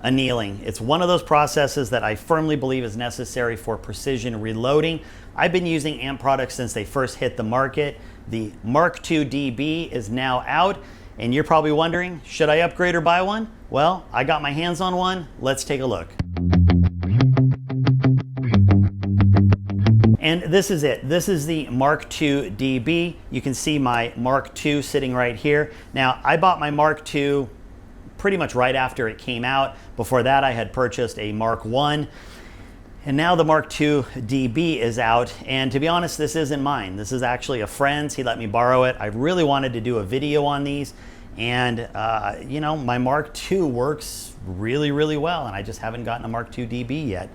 annealing. It's one of those processes that I firmly believe is necessary for precision reloading. I've been using amp products since they first hit the market. The Mark II DB is now out, and you're probably wondering, should I upgrade or buy one? Well, I got my hands on one. Let's take a look. And this is it. This is the Mark II DB. You can see my Mark II sitting right here. Now, I bought my Mark II pretty much right after it came out. Before that, I had purchased a Mark I. And now the Mark II DB is out. And to be honest, this isn't mine. This is actually a friend's. He let me borrow it. I really wanted to do a video on these. And, you know, my Mark II works really, really well. And I just haven't gotten a Mark II DB yet.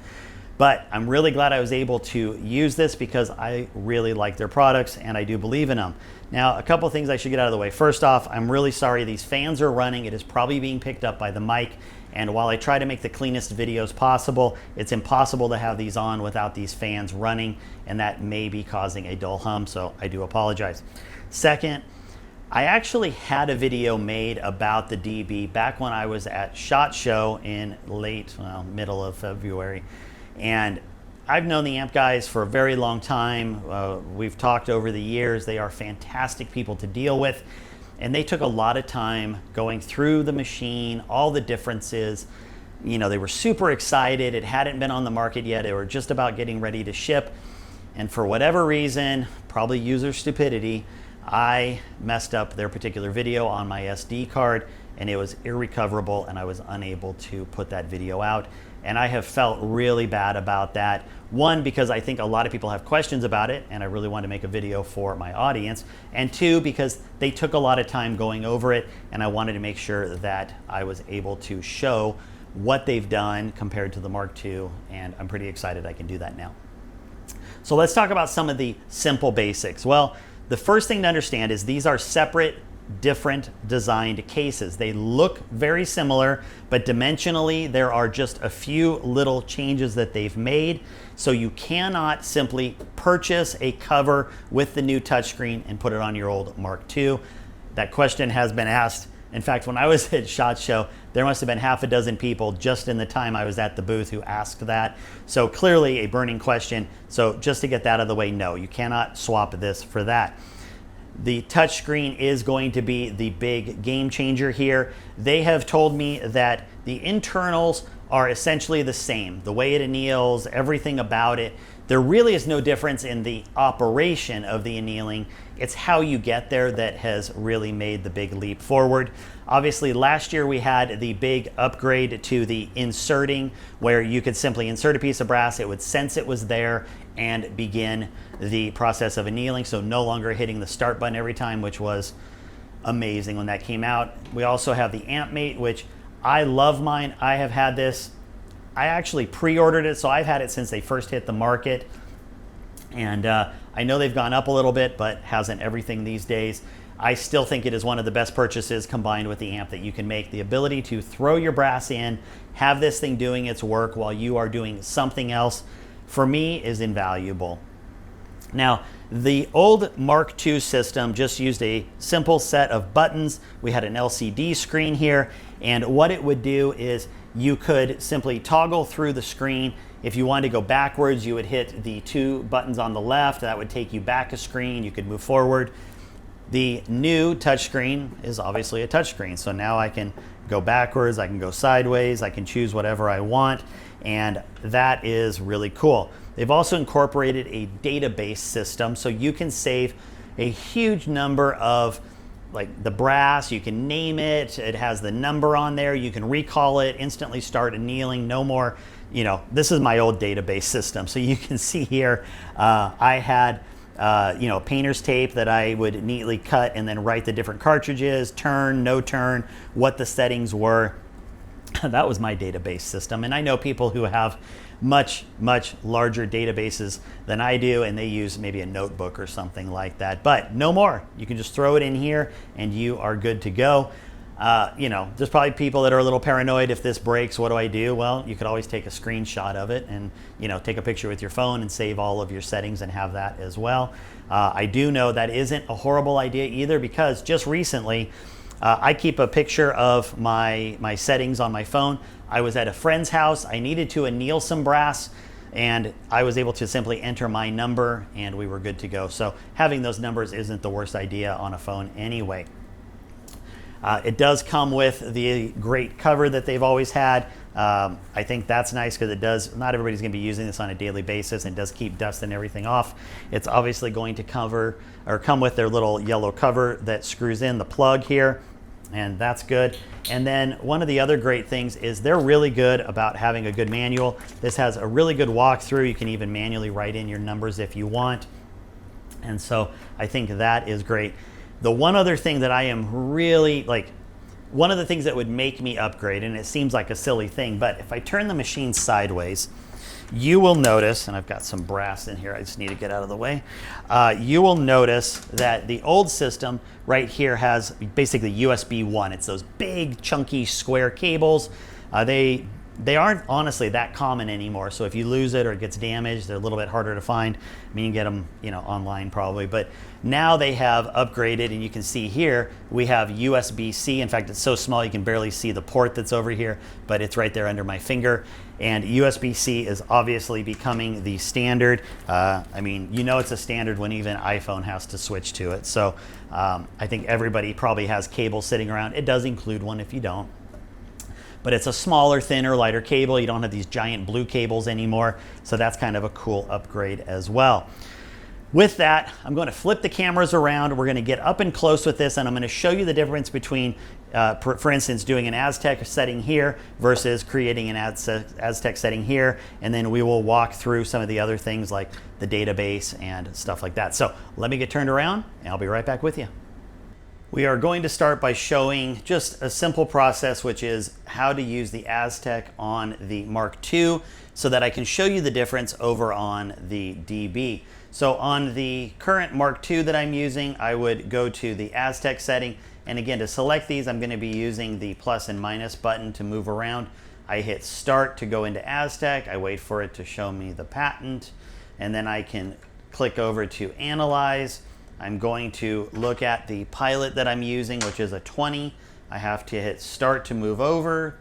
But I'm really glad I was able to use this because I really like their products and I do believe in them. Now, a couple things I should get out of the way. First off, I'm really sorry these fans are running. It is probably being picked up by the mic. And while I try to make the cleanest videos possible, it's impossible to have these on without these fans running, and that may be causing a dull hum, so I do apologize. Second, I actually had a video made about the DB back when I was at SHOT Show in middle of February. And I've known the amp guys for a very long time. We've talked over the years. They are fantastic people to deal with. And they took a lot of time going through the machine, all the differences. You know, they were super excited. It hadn't been on the market yet. They were just about getting ready to ship. And for whatever reason, probably user stupidity, I messed up their particular video on my SD card and it was irrecoverable and I was unable to put that video out. And I have felt really bad about that. One, because I think a lot of people have questions about it and I really want to make a video for my audience. And two, because they took a lot of time going over it and I wanted to make sure that I was able to show what they've done compared to the Mark II, and I'm pretty excited I can do that now. So let's talk about some of the simple basics. Well, the first thing to understand is these are separate, different designed cases. They look very similar, but dimensionally there are just a few little changes that they've made. So you cannot simply purchase a cover with the new touchscreen and put it on your old Mark II. That question has been asked. In fact, when I was at SHOT Show, there must have been half a dozen people just in the time I was at the booth who asked that. So clearly a burning question. So just to get that out of the way, no, you cannot swap this for that. The touchscreen is going to be the big game changer here. They have told me that the internals are essentially the same. The way it anneals, everything about it. There really is no difference in the operation of the annealing. It's how you get there that has really made the big leap forward. Obviously, last year we had the big upgrade to the inserting, where you could simply insert a piece of brass, it would sense it was there, and begin the process of annealing. So no longer hitting the start button every time, which was amazing when that came out. We also have the AmpMate, which I love mine. I have had this. I actually pre-ordered it, so I've had it since they first hit the market. And I know they've gone up a little bit, but hasn't everything these days. I still think it is one of the best purchases combined with the amp that you can make. The ability to throw your brass in, have this thing doing its work while you are doing something else, for me, is invaluable. Now, the old Mark II system just used a simple set of buttons. We had an LCD screen here, and what it would do is you could simply toggle through the screen. If you wanted to go backwards, you would hit the two buttons on the left. That would take you back a screen. You could move forward. The new touchscreen is obviously a touchscreen, so now I can go backwards, I can go sideways, I can choose whatever I want, and that is really cool. They've also incorporated a database system, so you can save a huge number of, like, the brass. You can name it, it has the number on there, you can recall it, instantly start annealing, no more, you know, this is my old database system. So you can see here, I had you know, painter's tape that I would neatly cut and then write the different cartridges, turn, no turn, what the settings were. That was my database system. And I know people who have much, much larger databases than I do, and they use maybe a notebook or something like that. But no more. You can just throw it in here and you are good to go. You know, there's probably people that are a little paranoid. If this breaks, what do I do? Well, you could always take a screenshot of it and, you know, take a picture with your phone and save all of your settings and have that as well. I do know that isn't a horrible idea either, because just recently I keep a picture of my settings on my phone. I was at a friend's house. I needed to anneal some brass, and I was able to simply enter my number, and we were good to go. So having those numbers isn't the worst idea on a phone anyway. It does come with the great cover that they've always had. I think that's nice because not everybody's going to be using this on a daily basis, and it does keep dust and everything off. It's obviously going to come with their little yellow cover that screws in the plug here, and that's good. And then one of the other great things is they're really good about having a good manual. This has a really good walkthrough. You can even manually write in your numbers if you want. And so I think that is great. The one other thing that I am really one of the things that would make me upgrade, and it seems like a silly thing, but if I turn the machine sideways, you will notice, and I've got some brass in here, I just need to get out of the way. You will notice that the old system right here has basically USB 1. It's those big, chunky, square cables. They aren't honestly that common anymore. So if you lose it or it gets damaged, they're a little bit harder to find. I mean, you can get them, online probably. But now they have upgraded, and you can see here we have USB-C. In fact, it's so small you can barely see the port that's over here, but it's right there under my finger. And USB-C is obviously becoming the standard. I mean, it's a standard when even iPhone has to switch to it. So I think everybody probably has cables sitting around. It does include one if you don't. But it's a smaller, thinner, lighter cable. You don't have these giant blue cables anymore. So that's kind of a cool upgrade as well. With that, I'm going to flip the cameras around. We're going to get up and close with this, and I'm going to show you the difference between, for instance, doing an Aztec setting here versus creating an Aztec setting here. And then we will walk through some of the other things like the database and stuff like that. So let me get turned around, and I'll be right back with you. We are going to start by showing just a simple process, which is how to use the Aztec on the Mark II so that I can show you the difference over on the DB. So on the current Mark II that I'm using, I would go to the Aztec setting. And again, to select these, I'm going to be using the plus and minus button to move around. I hit start to go into Aztec. I wait for it to show me the patent. And then I can click over to analyze. I'm going to look at the pilot that I'm using, which is a 20. I have to hit start to move over,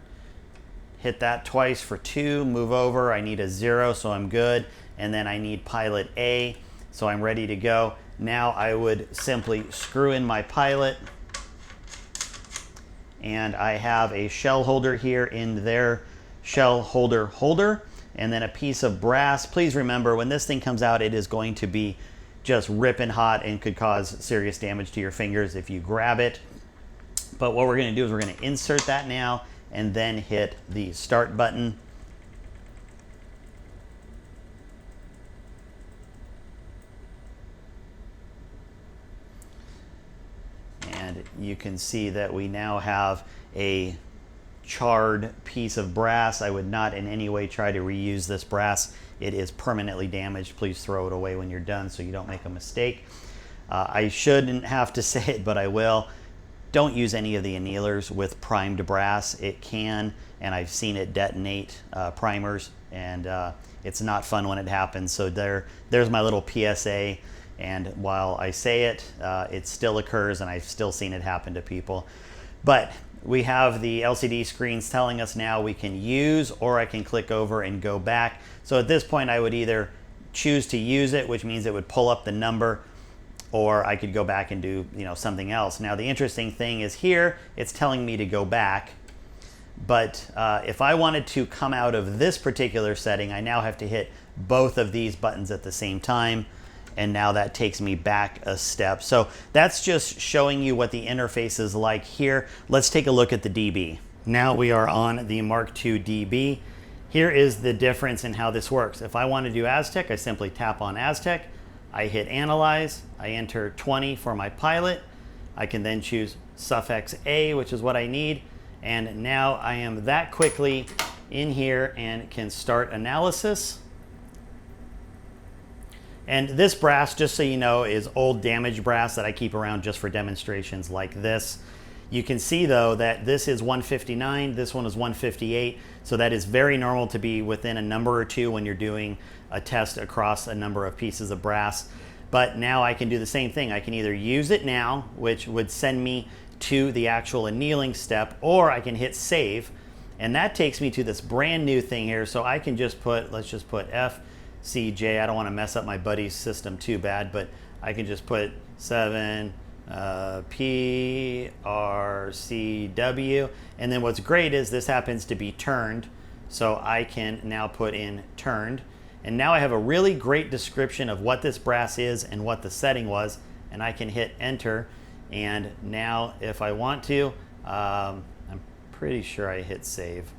hit that twice for 2, move over. I need a 0, so I'm good. And then I need pilot A, so I'm ready to go. Now I would simply screw in my pilot, and I have a shell holder here in their shell holder, and then a piece of brass. Please remember, when this thing comes out, it is going to be just ripping hot and could cause serious damage to your fingers if you grab it. But what we're going to do is we're going to insert that now and then hit the start button. And you can see that we now have a charred piece of brass. I would not in any way try to reuse this brass. It is permanently damaged. Please throw it away when you're done so you don't make a mistake. I shouldn't have to say it, but I will. Don't use any of the annealers with primed brass. It can, and I've seen it detonate primers, and it's not fun when it happens. So there's my little PSA. And while I say it, it still occurs, and I've still seen it happen to people. But we have the LCD screens telling us now we can use, or I can click over and go back. So at this point, I would either choose to use it, which means it would pull up the number, or I could go back and do something else. Now the interesting thing is here, it's telling me to go back. But if I wanted to come out of this particular setting, I now have to hit both of these buttons at the same time. And now that takes me back a step. So that's just showing you what the interface is like here. Let's take a look at the DB. Now we are on the Mark II DB. Here is the difference in how this works. If I want to do Aztec, I simply tap on Aztec. I hit Analyze. I enter 20 for my pilot. I can then choose suffix A, which is what I need. And now I am that quickly in here and can start analysis. And this brass, just so you know, is old damaged brass that I keep around just for demonstrations like this. You can see though that this is 159, this one is 158, so that is very normal to be within a number or two when you're doing a test across a number of pieces of brass. But now I can do the same thing. I can either use it now, which would send me to the actual annealing step, or I can hit save. And that takes me to this brand new thing here. So I can just put, let's just put FCJ. I don't want to mess up my buddy's system too bad, but I can just put 7 PRCW. And then what's great is this happens to be turned. So I can now put in turned. And now I have a really great description of what this brass is and what the setting was. And I can hit enter. And now if I want to, I'm pretty sure I hit save,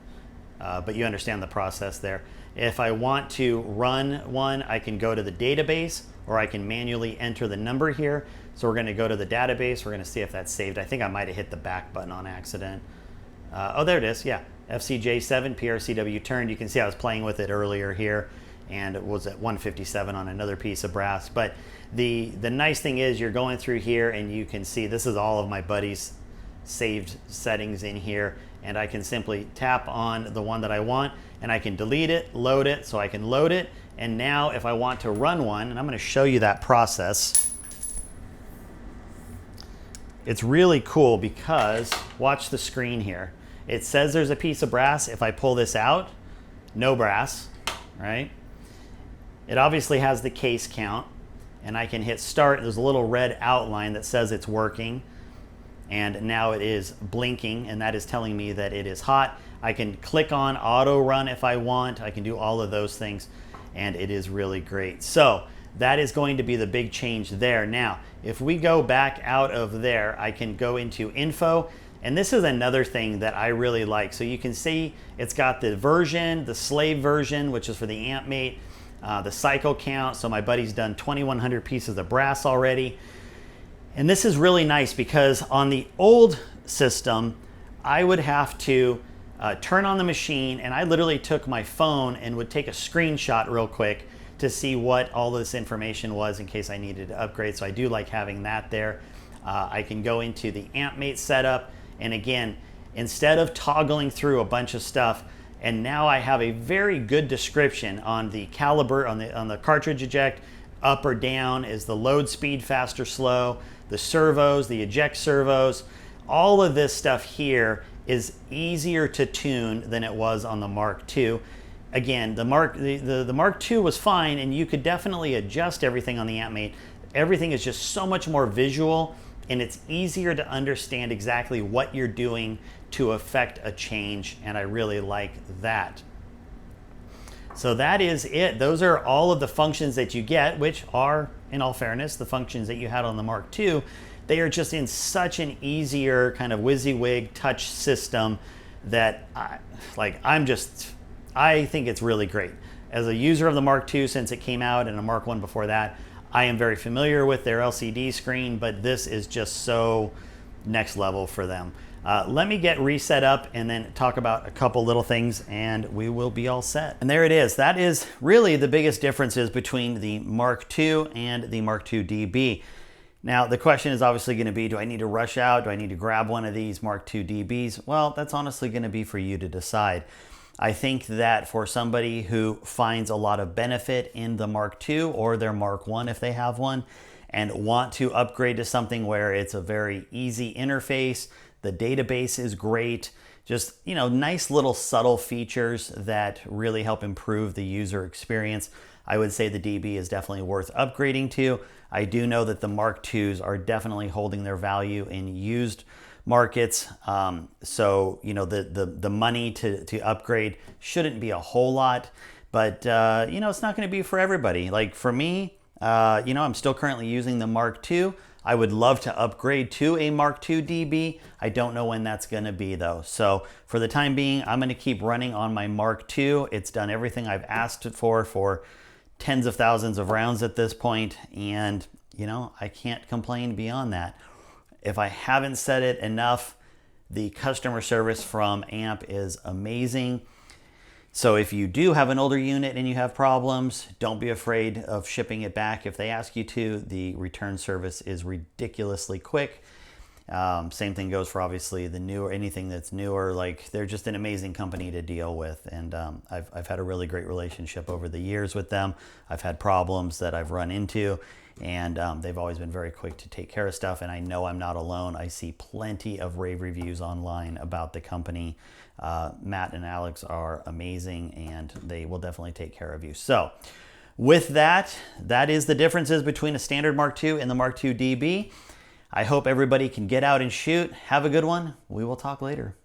but you understand the process there. If I want to run one, I can go to the database, or I can manually enter the number here. So we're going to go to the database. We're going to see if that's saved. I think I might have hit the back button on accident. Oh, there it is. Yeah, FCJ7 PRCW turned. You can see I was playing with it earlier here, and it was at 157 on another piece of brass. But the nice thing is you're going through here, and you can see this is all of my buddies' saved settings in here, and I can simply tap on the one that I want, and I can delete it, load it. So I can load it, and now if I want to run one, and I'm going to show you that process. It's really cool because watch the screen here. It says there's a piece of brass. If I pull this out, no brass, right? It obviously has the case count, and I can hit start. There's a little red outline that says it's working. And now it is blinking, and that is telling me that it is hot. I can click on auto run if I want. I can do all of those things, and it is really great. So that is going to be the big change there. Now, if we go back out of there, I can go into info, and this is another thing that I really like. So you can see it's got the version, the slave version, which is for the amp mate, the cycle count. So my buddy's done 2,100 pieces of brass already. And this is really nice because on the old system, I would have to turn on the machine, and I literally took my phone and would take a screenshot real quick to see what all this information was in case I needed to upgrade. So I do like having that there. I can go into the amp mate setup, and again, instead of toggling through a bunch of stuff, and now I have a very good description on the caliber, on the cartridge eject, up or down, is the load speed fast or slow, the servos, the eject servos, all of this stuff here is easier to tune than it was on the Mark II. Again, the Mark II was fine, and you could definitely adjust everything on the amp mate. Everything is just so much more visual, and it's easier to understand exactly what you're doing to affect a change, and I really like that. So that is it. Those are all of the functions that you get, which are, in all fairness, the functions that you had on the Mark II. They are just in such an easier kind of WYSIWYG touch system that I think it's really great. As a user of the Mark II since it came out, and a Mark I before that, I am very familiar with their LCD screen, but this is just so next level for them. Let me get reset up and then talk about a couple little things, and we will be all set. And there it is. That is really the biggest differences between the Mark II and the Mark II DB. Now, the question is obviously going to be, do I need to rush out? Do I need to grab one of these Mark II DBs? Well, that's honestly going to be for you to decide. I think that for somebody who finds a lot of benefit in the Mark II or their Mark I if they have one, and want to upgrade to something where it's a very easy interface, the database is great, just, you know, nice little subtle features that really help improve the user experience, I would say the DB is definitely worth upgrading to. I do know that the Mark IIs are definitely holding their value in used markets. So, you know, the money to upgrade shouldn't be a whole lot, but, you know, it's not going to be for everybody. Like for me, you know, I'm still currently using the Mark II. I would love to upgrade to a Mark II DB. I don't know when that's going to be though. So for the time being, I'm going to keep running on my Mark II. It's done everything I've asked it for tens of thousands of rounds at this point, and you know, I can't complain beyond that. If I haven't said it enough, the customer service from AMP is amazing. So if you do have an older unit and you have problems, don't be afraid of shipping it back if they ask you to. The return service is ridiculously quick. Same thing goes for obviously the newer, anything that's newer. Like, they're just an amazing company to deal with, and I've had a really great relationship over the years with them. I've had problems that I've run into, and they've always been very quick to take care of stuff, and I know I'm not alone. I see plenty of rave reviews online about the company. Matt and Alex are amazing, and they will definitely take care of you. So with that, that is the differences between a standard Mark II and the Mark II DB. I hope everybody can get out and shoot. Have a good one. We will talk later.